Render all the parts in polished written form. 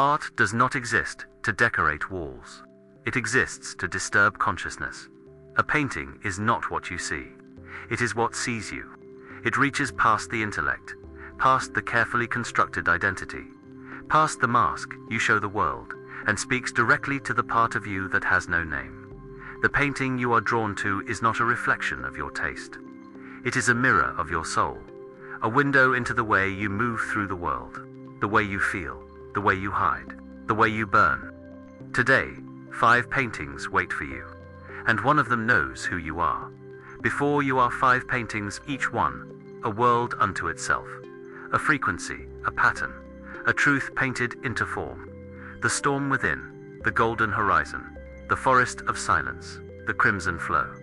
Art does not exist to decorate walls. It exists to disturb consciousness. A painting is not what you see. It is what sees you. It reaches past the intellect, past the carefully constructed identity, past the mask you show the world, and speaks directly to the part of you that has no name. The painting you are drawn to is not a reflection of your taste. It is a mirror of your soul, a window into the way you move through the world, the way you feel, the way you hide, the way you burn. Today, 5 paintings wait for you, and one of them knows who you are. Before you are 5 paintings, each one, a world unto itself, a frequency, a pattern, a truth painted into form. The storm within, the golden horizon, the forest of silence, the crimson flow,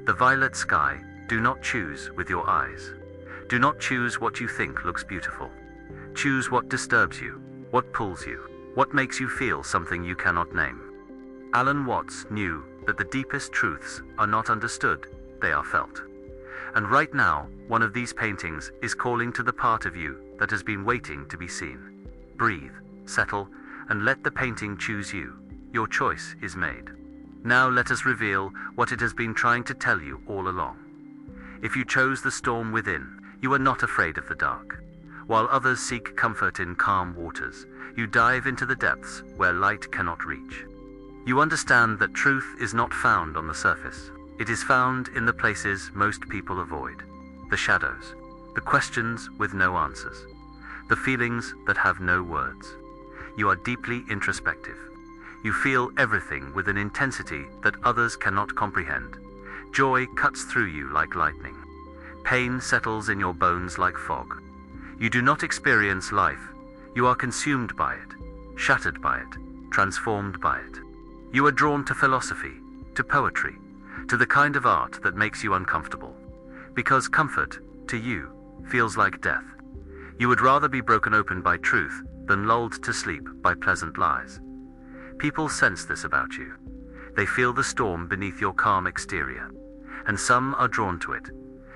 the violet sky. Do not choose with your eyes. Do not choose what you think looks beautiful. Choose what disturbs you, what pulls you, what makes you feel something you cannot name. Alan Watts knew that the deepest truths are not understood, they are felt. And right now, one of these paintings is calling to the part of you that has been waiting to be seen. Breathe, settle, and let the painting choose you. Your choice is made. Now let us reveal what it has been trying to tell you all along. If you chose the storm within, you are not afraid of the dark. While others seek comfort in calm waters, you dive into the depths where light cannot reach. You understand that truth is not found on the surface. It is found in the places most people avoid. The shadows, the questions with no answers, the feelings that have no words. You are deeply introspective. You feel everything with an intensity that others cannot comprehend. Joy cuts through you like lightning. Pain settles in your bones like fog. You do not experience life. You are consumed by it, shattered by it, transformed by it. You are drawn to philosophy, to poetry, to the kind of art that makes you uncomfortable. Because comfort, to you, feels like death. You would rather be broken open by truth than lulled to sleep by pleasant lies. People sense this about you. They feel the storm beneath your calm exterior, and some are drawn to it,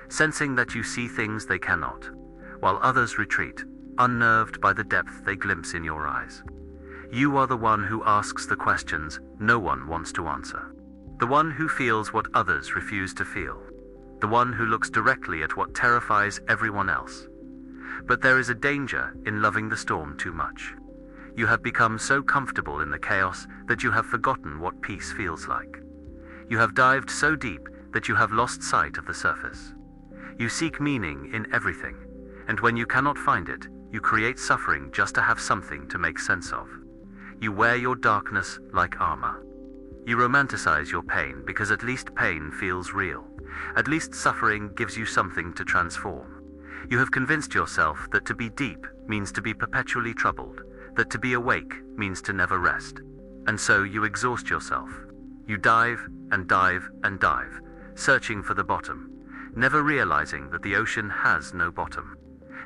sensing that you see things they cannot, while others retreat, unnerved by the depth they glimpse in your eyes. You are the one who asks the questions no one wants to answer, the one who feels what others refuse to feel, the one who looks directly at what terrifies everyone else. But there is a danger in loving the storm too much. You have become so comfortable in the chaos that you have forgotten what peace feels like. You have dived so deep that you have lost sight of the surface. You seek meaning in everything, and when you cannot find it, you create suffering just to have something to make sense of. You wear your darkness like armor. You romanticize your pain because at least pain feels real. At least suffering gives you something to transform. You have convinced yourself that to be deep means to be perpetually troubled, that to be awake means to never rest. And so you exhaust yourself. You dive and dive and dive, searching for the bottom, never realizing that the ocean has no bottom.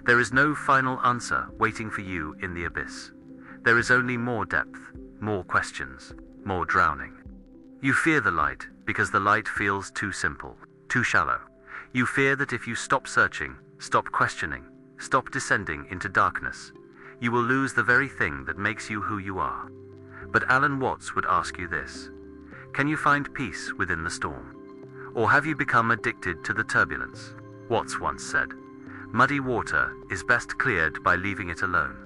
There is no final answer waiting for you in the abyss. There is only more depth, more questions, more drowning. You fear the light because the light feels too simple, too shallow. You fear that if you stop searching, stop questioning, stop descending into darkness, you will lose the very thing that makes you who you are. But Alan Watts would ask you this: can you find peace within the storm? Or have you become addicted to the turbulence? Watts once said, "Muddy water is best cleared by leaving it alone."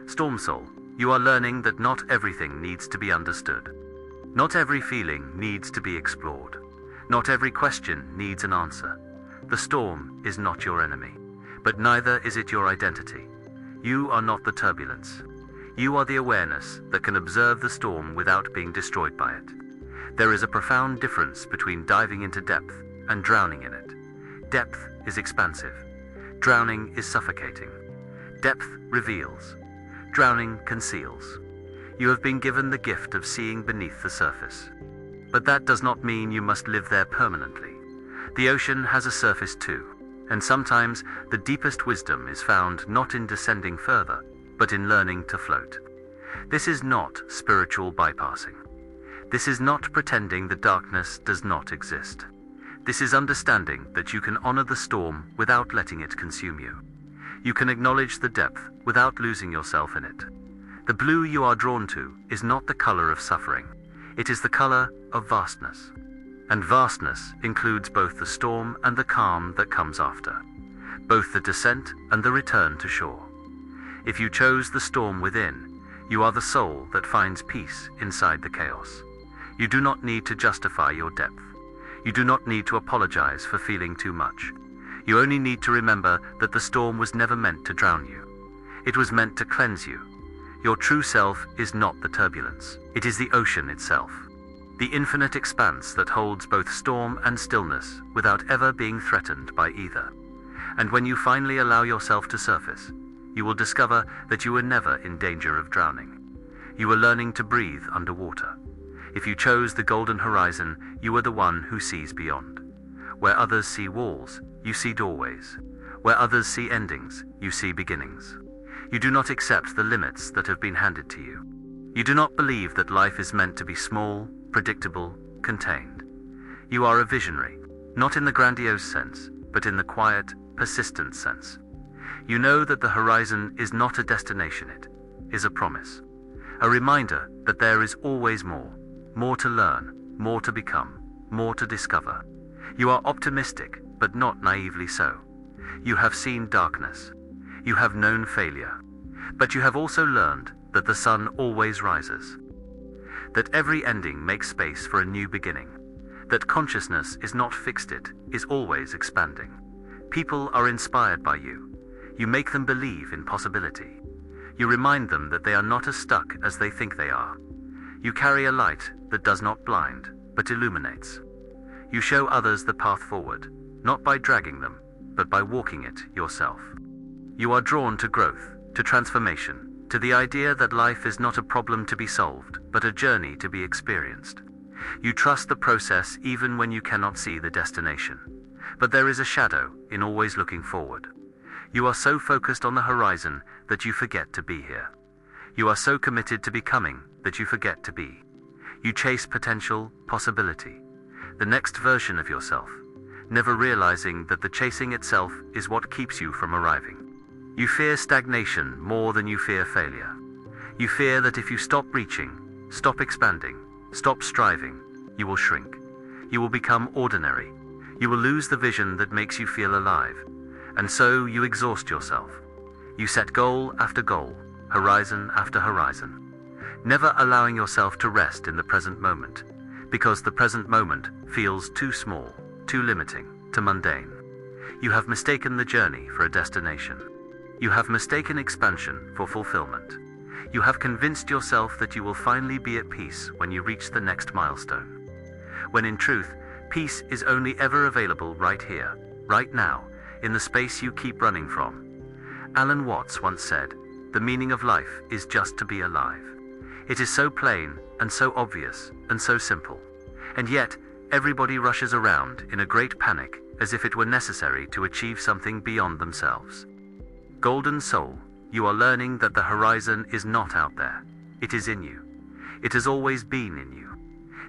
Storm soul, you are learning that not everything needs to be understood. Not every feeling needs to be explored. Not every question needs an answer. The storm is not your enemy, but neither is it your identity. You are not the turbulence. You are the awareness that can observe the storm without being destroyed by it. There is a profound difference between diving into depth and drowning in it. Depth is expansive. Drowning is suffocating. Depth reveals. Drowning conceals. You have been given the gift of seeing beneath the surface. But that does not mean you must live there permanently. The ocean has a surface too, and sometimes the deepest wisdom is found not in descending further, but in learning to float. This is not spiritual bypassing. This is not pretending the darkness does not exist. This is understanding that you can honor the storm without letting it consume you. You can acknowledge the depth without losing yourself in it. The blue you are drawn to is not the color of suffering. It is the color of vastness. And vastness includes both the storm and the calm that comes after, both the descent and the return to shore. If you chose the storm within, you are the soul that finds peace inside the chaos. You do not need to justify your depth. You do not need to apologize for feeling too much. You only need to remember that the storm was never meant to drown you. It was meant to cleanse you. Your true self is not the turbulence. It is the ocean itself. The infinite expanse that holds both storm and stillness without ever being threatened by either. And when you finally allow yourself to surface, you will discover that you were never in danger of drowning. You were learning to breathe underwater. If you chose the golden horizon, you are the one who sees beyond. Where others see walls, you see doorways. Where others see endings, you see beginnings. You do not accept the limits that have been handed to you. You do not believe that life is meant to be small, predictable, contained. You are a visionary, not in the grandiose sense, but in the quiet, persistent sense. You know that the horizon is not a destination, it is a promise. A reminder that there is always more to learn, more to become, more to discover. You are optimistic, but not naively so. You have seen darkness. You have known failure. But you have also learned that the sun always rises. That every ending makes space for a new beginning. That consciousness is not fixed, it is always expanding. People are inspired by you. You make them believe in possibility. You remind them that they are not as stuck as they think they are. You carry a light that does not blind, but illuminates. You show others the path forward, not by dragging them, but by walking it yourself. You are drawn to growth, to transformation, to the idea that life is not a problem to be solved, but a journey to be experienced. You trust the process even when you cannot see the destination. But there is a shadow in always looking forward. You are so focused on the horizon that you forget to be here. You are so committed to becoming that you forget to be. You chase potential, possibility, the next version of yourself, never realizing that the chasing itself is what keeps you from arriving. You fear stagnation more than you fear failure. You fear that if you stop reaching, stop expanding, stop striving, you will shrink. You will become ordinary. You will lose the vision that makes you feel alive. And so you exhaust yourself. You set goal after goal, horizon after horizon, never allowing yourself to rest in the present moment, because the present moment feels too small, too limiting, too mundane. You have mistaken the journey for a destination. You have mistaken expansion for fulfillment. You have convinced yourself that you will finally be at peace when you reach the next milestone. When in truth, peace is only ever available right here, right now, in the space you keep running from. Alan Watts once said, "The meaning of life is just to be alive." It is so plain and so obvious and so simple. And yet, everybody rushes around in a great panic as if it were necessary to achieve something beyond themselves. Golden soul, you are learning that the horizon is not out there. It is in you. It has always been in you.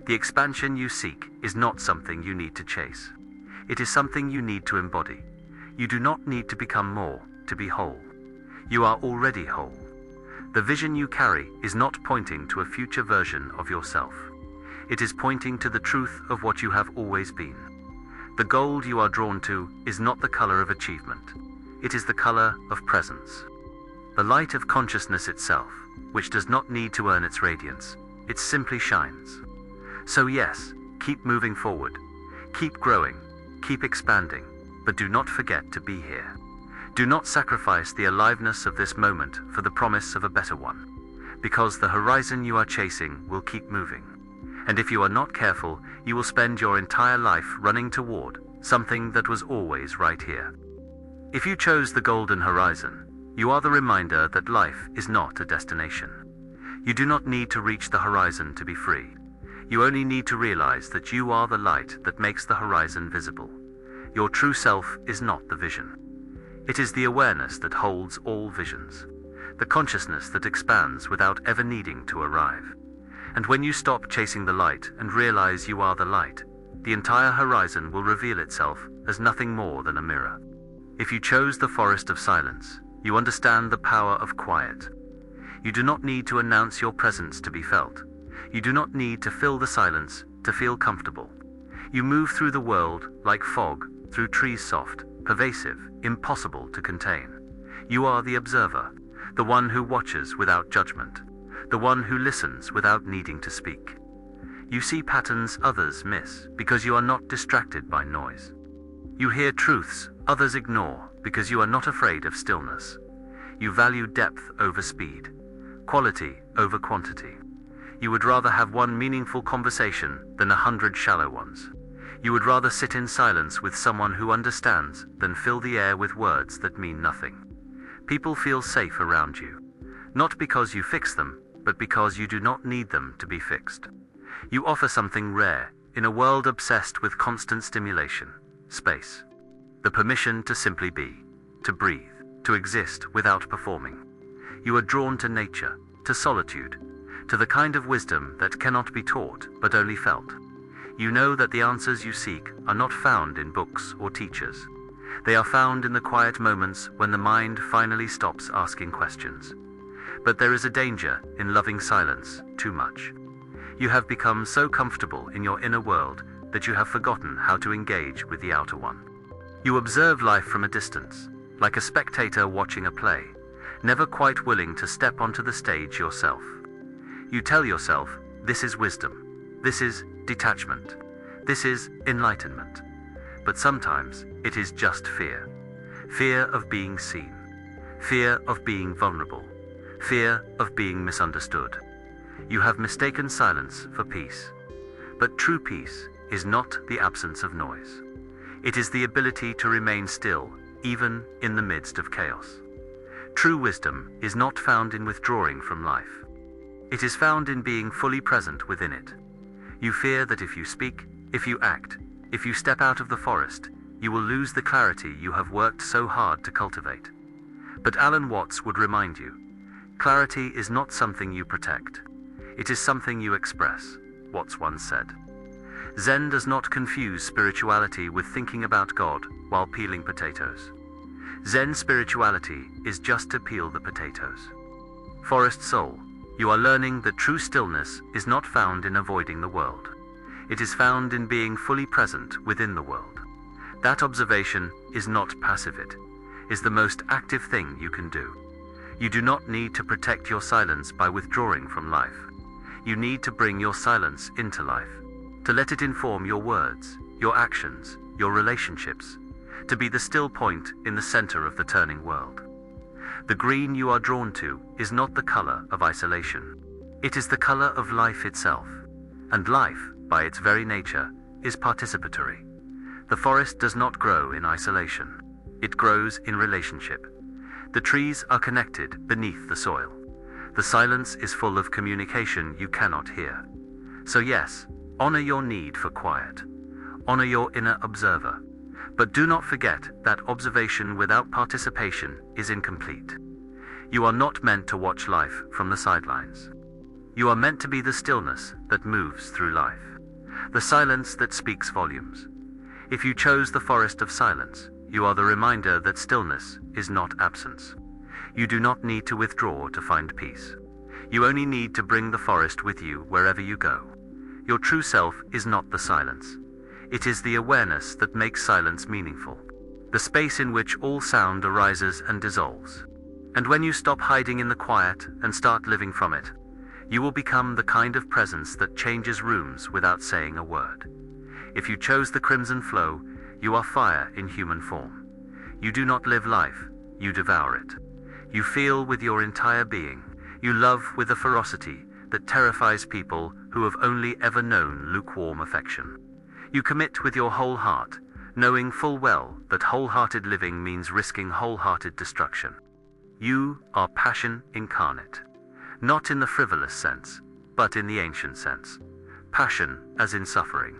The expansion you seek is not something you need to chase. It is something you need to embody. You do not need to become more to be whole. You are already whole. The vision you carry is not pointing to a future version of yourself. It is pointing to the truth of what you have always been. The gold you are drawn to is not the color of achievement. It is the color of presence. The light of consciousness itself, which does not need to earn its radiance, it simply shines. So yes, keep moving forward. Keep growing. Keep expanding. But do not forget to be here. Do not sacrifice the aliveness of this moment for the promise of a better one, because the horizon you are chasing will keep moving. And if you are not careful, you will spend your entire life running toward something that was always right here. If you chose the golden horizon, you are the reminder that life is not a destination. You do not need to reach the horizon to be free. You only need to realize that you are the light that makes the horizon visible. Your true self is not the vision. It is the awareness that holds all visions, the consciousness that expands without ever needing to arrive. And when you stop chasing the light and realize you are the light, the entire horizon will reveal itself as nothing more than a mirror. If you chose the forest of silence, you understand the power of quiet. You do not need to announce your presence to be felt. You do not need to fill the silence to feel comfortable. You move through the world like fog, through trees soft, pervasive, impossible to contain. You are the observer, the one who watches without judgment, the one who listens without needing to speak. You see patterns others miss because you are not distracted by noise. You hear truths others ignore because you are not afraid of stillness. You value depth over speed, quality over quantity. You would rather have one meaningful conversation than 100 shallow ones. You would rather sit in silence with someone who understands than fill the air with words that mean nothing. People feel safe around you, not because you fix them, but because you do not need them to be fixed. You offer something rare in a world obsessed with constant stimulation: space. The permission to simply be, to breathe, to exist without performing. You are drawn to nature, to solitude, to the kind of wisdom that cannot be taught but only felt. You know that the answers you seek are not found in books or teachers. They are found in the quiet moments when the mind finally stops asking questions. But there is a danger in loving silence too much. You have become so comfortable in your inner world that you have forgotten how to engage with the outer one. You observe life from a distance, like a spectator watching a play, never quite willing to step onto the stage yourself. You tell yourself, this is wisdom, this is detachment, this is enlightenment. But sometimes it is just fear. Fear of being seen, fear of being vulnerable, fear of being misunderstood. You have mistaken silence for peace. But true peace is not the absence of noise. It is the ability to remain still, even in the midst of chaos. True wisdom is not found in withdrawing from life. It is found in being fully present within it. You fear that if you speak, if you act, if you step out of the forest, you will lose the clarity you have worked so hard to cultivate. But Alan Watts would remind you, clarity is not something you protect. It is something you express, Watts once said. Zen does not confuse spirituality with thinking about God while peeling potatoes. Zen spirituality is just to peel the potatoes. Forest soul, you are learning that true stillness is not found in avoiding the world. It is found in being fully present within the world. That observation is not passive, it is the most active thing you can do. You do not need to protect your silence by withdrawing from life. You need to bring your silence into life, to let it inform your words, your actions, your relationships, to be the still point in the center of the turning world. The green you are drawn to is not the color of isolation. It is the color of life itself. And life, by its very nature, is participatory. The forest does not grow in isolation. It grows in relationship. The trees are connected beneath the soil. The silence is full of communication you cannot hear. So yes, honor your need for quiet. Honor your inner observer. But do not forget that observation without participation is incomplete. You are not meant to watch life from the sidelines. You are meant to be the stillness that moves through life, the silence that speaks volumes. If you chose the forest of silence, you are the reminder that stillness is not absence. You do not need to withdraw to find peace. You only need to bring the forest with you wherever you go. Your true self is not the silence. It is the awareness that makes silence meaningful, the space in which all sound arises and dissolves. And when you stop hiding in the quiet and start living from it, you will become the kind of presence that changes rooms without saying a word. If you chose the crimson flow, you are fire in human form. You do not live life, you devour it. You feel with your entire being. You love with a ferocity that terrifies people who have only ever known lukewarm affection. You commit with your whole heart, knowing full well that wholehearted living means risking wholehearted destruction. You are passion incarnate, not in the frivolous sense, but in the ancient sense. Passion as in suffering.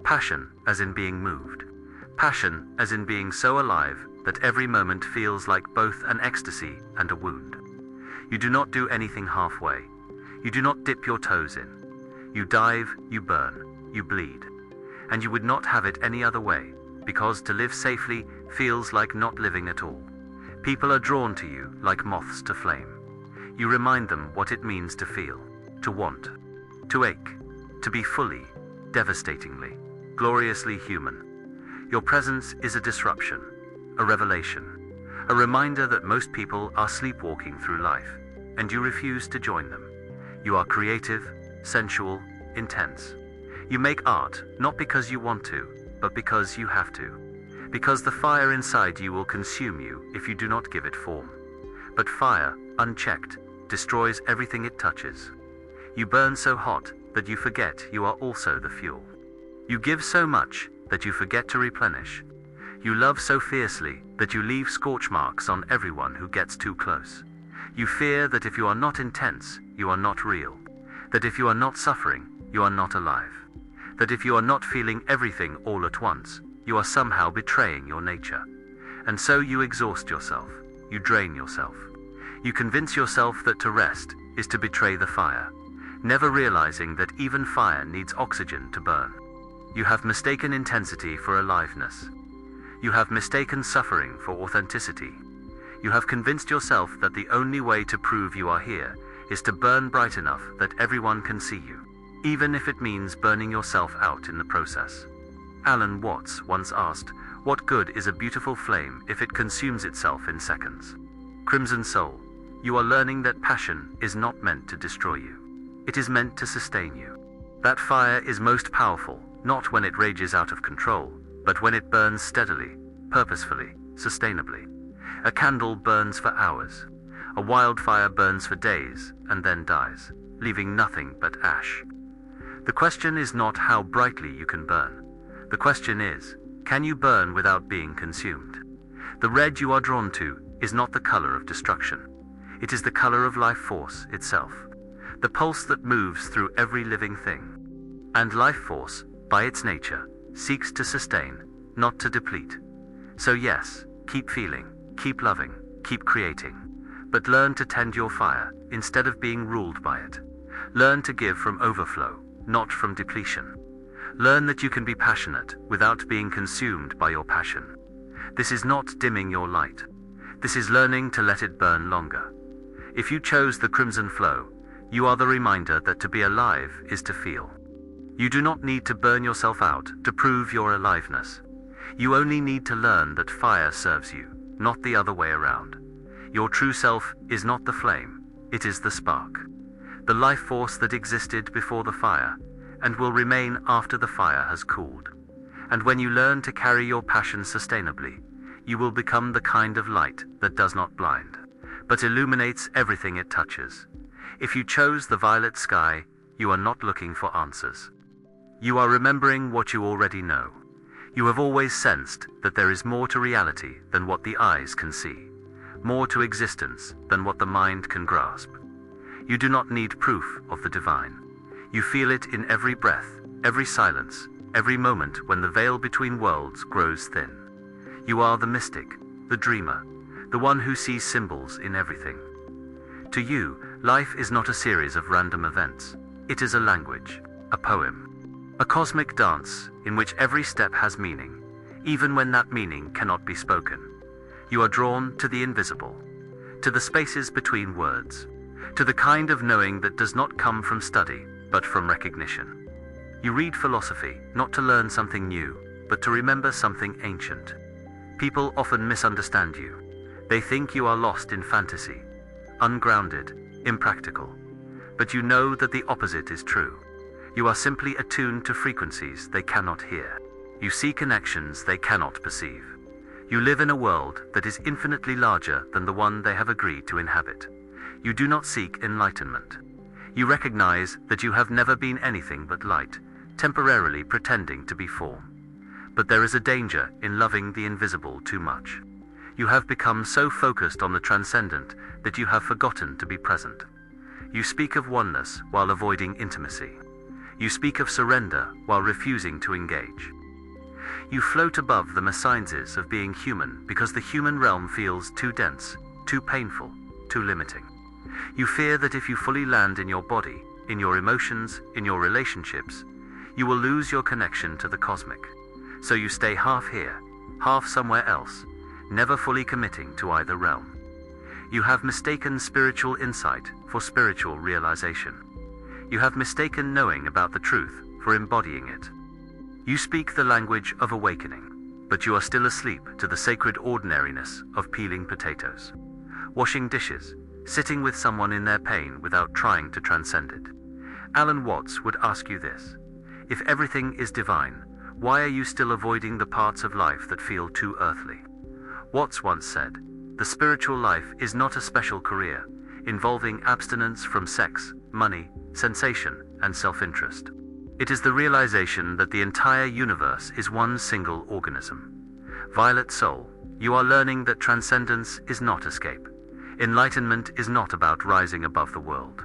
Passion as in being moved. Passion as in being so alive that every moment feels like both an ecstasy and a wound. You do not do anything halfway. You do not dip your toes in. You dive, you burn, you bleed. And you would not have it any other way, because to live safely feels like not living at all. People are drawn to you like moths to flame. You remind them what it means to feel, to want, to ache, to be fully, devastatingly, gloriously human. Your presence is a disruption, a revelation, a reminder that most people are sleepwalking through life, and you refuse to join them. You are creative, sensual, intense. You make art not because you want to, but because you have to. Because the fire inside you will consume you if you do not give it form. But fire, unchecked, destroys everything it touches. You burn so hot that you forget you are also the fuel. You give so much that you forget to replenish. You love so fiercely that you leave scorch marks on everyone who gets too close. You fear that if you are not intense, you are not real. That if you are not suffering, you are not alive. That if you are not feeling everything all at once, you are somehow betraying your nature. And so you exhaust yourself. You drain yourself. You convince yourself that to rest is to betray the fire, never realizing that even fire needs oxygen to burn. You have mistaken intensity for aliveness. You have mistaken suffering for authenticity. You have convinced yourself that the only way to prove you are here is to burn bright enough that everyone can see you, even if it means burning yourself out in the process. Alan Watts once asked, "What good is a beautiful flame if it consumes itself in seconds?" Crimson Soul, you are learning that passion is not meant to destroy you. It is meant to sustain you. That fire is most powerful, not when it rages out of control, but when it burns steadily, purposefully, sustainably. A candle burns for hours. A wildfire burns for days and then dies, leaving nothing but ash. The question is not how brightly you can burn. The question is, can you burn without being consumed? The red you are drawn to is not the color of destruction. It is the color of life force itself, the pulse that moves through every living thing. And life force, by its nature, seeks to sustain, not to deplete. So yes, keep feeling, keep loving, keep creating. But learn to tend your fire, instead of being ruled by it. Learn to give from overflow, not from depletion. Learn that you can be passionate without being consumed by your passion. This is not dimming your light. This is learning to let it burn longer. If you chose the crimson flow, you are the reminder that to be alive is to feel. You do not need to burn yourself out to prove your aliveness. You only need to learn that fire serves you, not the other way around. Your true self is not the flame, it is the spark. The life force that existed before the fire, and will remain after the fire has cooled. And when you learn to carry your passion sustainably, you will become the kind of light that does not blind, but illuminates everything it touches. If you chose the violet sky, you are not looking for answers. You are remembering what you already know. You have always sensed that there is more to reality than what the eyes can see, more to existence than what the mind can grasp. You do not need proof of the divine. You feel it in every breath, every silence, every moment when the veil between worlds grows thin. You are the mystic, the dreamer, the one who sees symbols in everything. To you, life is not a series of random events. It is a language, a poem, a cosmic dance in which every step has meaning, even when that meaning cannot be spoken. You are drawn to the invisible, to the spaces between words, to the kind of knowing that does not come from study, but from recognition. You read philosophy, not to learn something new, but to remember something ancient. People often misunderstand you. They think you are lost in fantasy, ungrounded, impractical. But you know that the opposite is true. You are simply attuned to frequencies they cannot hear. You see connections they cannot perceive. You live in a world that is infinitely larger than the one they have agreed to inhabit. You do not seek enlightenment. You recognize that you have never been anything but light, temporarily pretending to be form. But there is a danger in loving the invisible too much. You have become so focused on the transcendent that you have forgotten to be present. You speak of oneness while avoiding intimacy. You speak of surrender while refusing to engage. You float above the sciences of being human because the human realm feels too dense, too painful, too limiting. You fear that if you fully land in your body, in your emotions, in your relationships, you will lose your connection to the cosmic. So you stay half here, half somewhere else, never fully committing to either realm. You have mistaken spiritual insight for spiritual realization. You have mistaken knowing about the truth for embodying it. You speak the language of awakening, but you are still asleep to the sacred ordinariness of peeling potatoes, washing dishes, sitting with someone in their pain without trying to transcend it. Alan Watts would ask you this: if everything is divine, why are you still avoiding the parts of life that feel too earthly? Watts once said, "The spiritual life is not a special career, involving abstinence from sex, money, sensation, and self-interest. It is the realization that the entire universe is one single organism." Violet Soul, you are learning that transcendence is not escape. Enlightenment is not about rising above the world.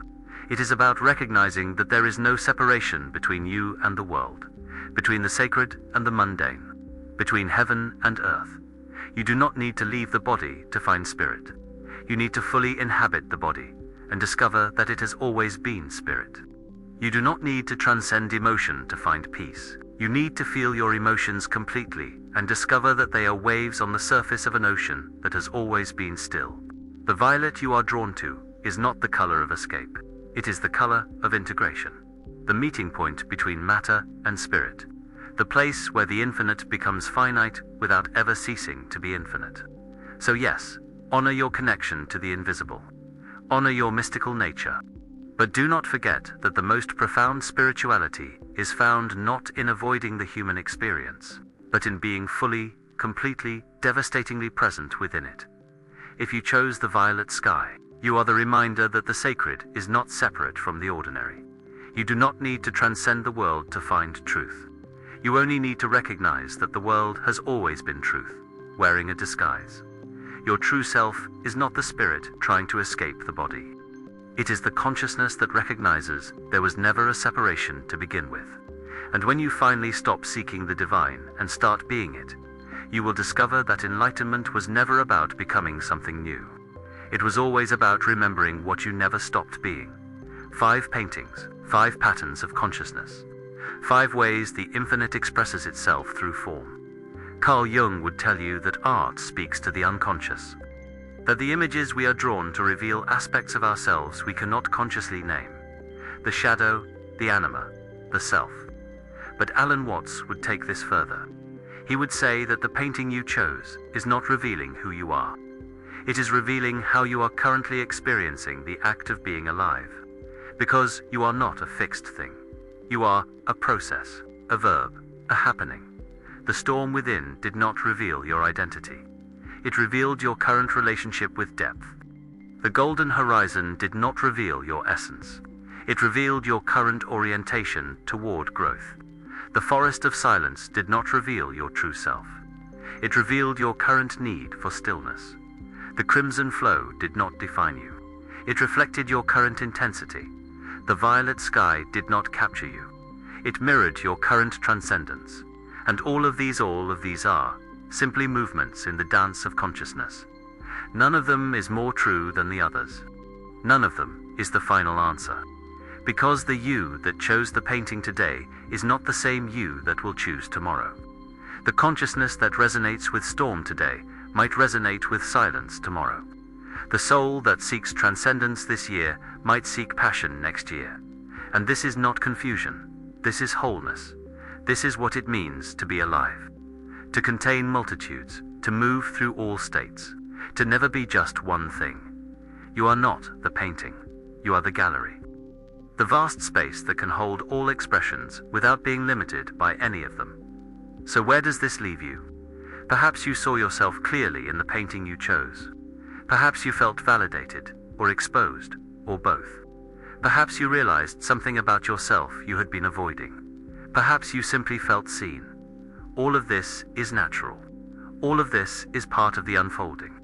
It is about recognizing that there is no separation between you and the world, between the sacred and the mundane, between heaven and earth. You do not need to leave the body to find spirit. You need to fully inhabit the body and discover that it has always been spirit. You do not need to transcend emotion to find peace. You need to feel your emotions completely and discover that they are waves on the surface of an ocean that has always been still. The violet you are drawn to is not the color of escape. It is the color of integration, the meeting point between matter and spirit, the place where the infinite becomes finite without ever ceasing to be infinite. So yes, honor your connection to the invisible. Honor your mystical nature. But do not forget that the most profound spirituality is found not in avoiding the human experience, but in being fully, completely, devastatingly present within it. If you chose the violet sky, you are the reminder that the sacred is not separate from the ordinary. You do not need to transcend the world to find truth. You only need to recognize that the world has always been truth, wearing a disguise. Your true self is not the spirit trying to escape the body. It is the consciousness that recognizes there was never a separation to begin with. And when you finally stop seeking the divine and start being it, you will discover that enlightenment was never about becoming something new. It was always about remembering what you never stopped being. 5 paintings, 5 patterns of consciousness, 5 ways the infinite expresses itself through form. Carl Jung would tell you that art speaks to the unconscious, that the images we are drawn to reveal aspects of ourselves we cannot consciously name, the shadow, the anima, the self. But Alan Watts would take this further. He would say that the painting you chose is not revealing who you are. It is revealing how you are currently experiencing the act of being alive. Because you are not a fixed thing. You are a process, a verb, a happening. The storm within did not reveal your identity. It revealed your current relationship with depth. The golden horizon did not reveal your essence. It revealed your current orientation toward growth. The forest of silence did not reveal your true self. It revealed your current need for stillness. The crimson flow did not define you. It reflected your current intensity. The violet sky did not capture you. It mirrored your current transcendence. And all of these are simply movements in the dance of consciousness. None of them is more true than the others. None of them is the final answer. Because the you that chose the painting today is not the same you that will choose tomorrow. The consciousness that resonates with storm today might resonate with silence tomorrow. The soul that seeks transcendence this year might seek passion next year. And this is not confusion. This is wholeness. This is what it means to be alive. To contain multitudes, to move through all states, to never be just one thing. You are not the painting. You are the gallery. The vast space that can hold all expressions without being limited by any of them. So where does this leave you? Perhaps you saw yourself clearly in the painting you chose. Perhaps you felt validated, or exposed, or both. Perhaps you realized something about yourself you had been avoiding. Perhaps you simply felt seen. All of this is natural. All of this is part of the unfolding.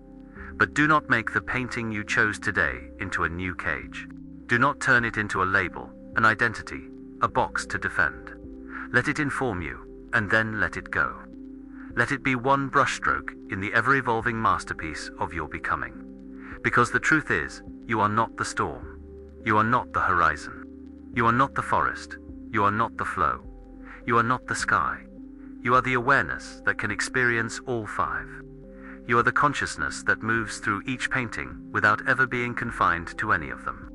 But do not make the painting you chose today into a new cage. Do not turn it into a label, an identity, a box to defend. Let it inform you, and then let it go. Let it be one brushstroke in the ever-evolving masterpiece of your becoming. Because the truth is, you are not the storm. You are not the horizon. You are not the forest. You are not the flow. You are not the sky. You are the awareness that can experience all 5. You are the consciousness that moves through each painting without ever being confined to any of them.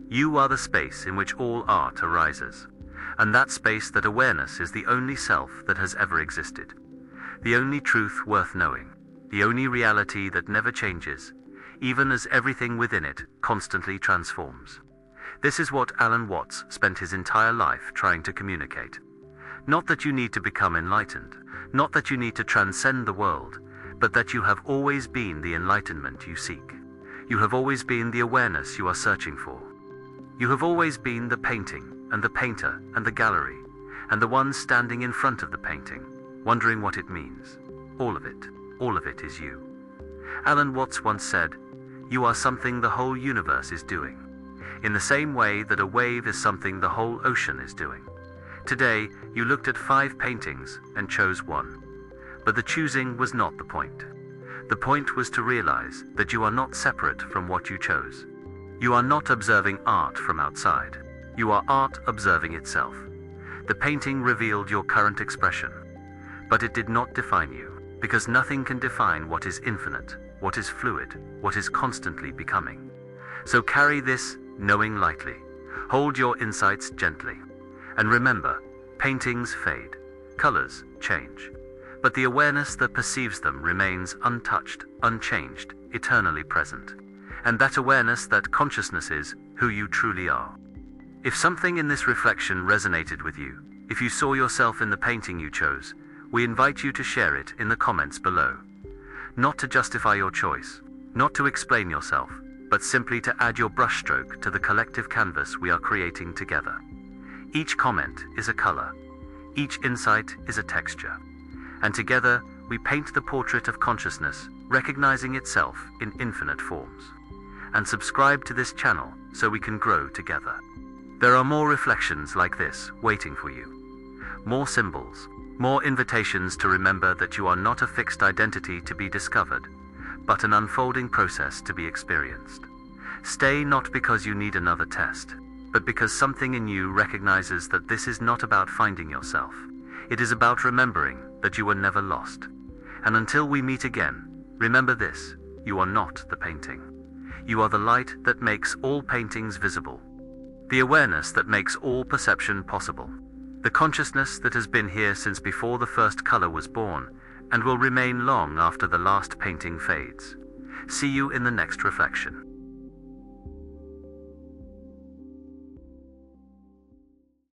You are the space in which all art arises, and that space, that awareness, is the only self that has ever existed, the only truth worth knowing, the only reality that never changes, even as everything within it constantly transforms. This is what Alan Watts spent his entire life trying to communicate. Not that you need to become enlightened, not that you need to transcend the world, but that you have always been the enlightenment you seek. You have always been the awareness you are searching for. You have always been the painting, and the painter, and the gallery, and the one standing in front of the painting, wondering what it means. All of it is you. Alan Watts once said, "You are something the whole universe is doing, in the same way that a wave is something the whole ocean is doing." Today, you looked at 5 paintings and chose one. But the choosing was not the point. The point was to realize that you are not separate from what you chose. You are not observing art from outside. You are art observing itself. The painting revealed your current expression, but it did not define you, because nothing can define what is infinite, what is fluid, what is constantly becoming. So carry this knowing lightly. Hold your insights gently. And remember, paintings fade, colors change, but the awareness that perceives them remains untouched, unchanged, eternally present. And that awareness, that consciousness, is who you truly are. If something in this reflection resonated with you, if you saw yourself in the painting you chose, we invite you to share it in the comments below. Not to justify your choice, not to explain yourself, but simply to add your brushstroke to the collective canvas we are creating together. Each comment is a color, each insight is a texture, and together we paint the portrait of consciousness, recognizing itself in infinite forms. And subscribe to this channel so we can grow together. There are more reflections like this waiting for you. More symbols, more invitations to remember that you are not a fixed identity to be discovered, but an unfolding process to be experienced. Stay, not because you need another test, but because something in you recognizes that this is not about finding yourself. It is about remembering that you were never lost. And until we meet again, remember this: you are not the painting. You are the light that makes all paintings visible, the awareness that makes all perception possible, the consciousness that has been here since before the first color was born, and will remain long after the last painting fades. See you in the next reflection.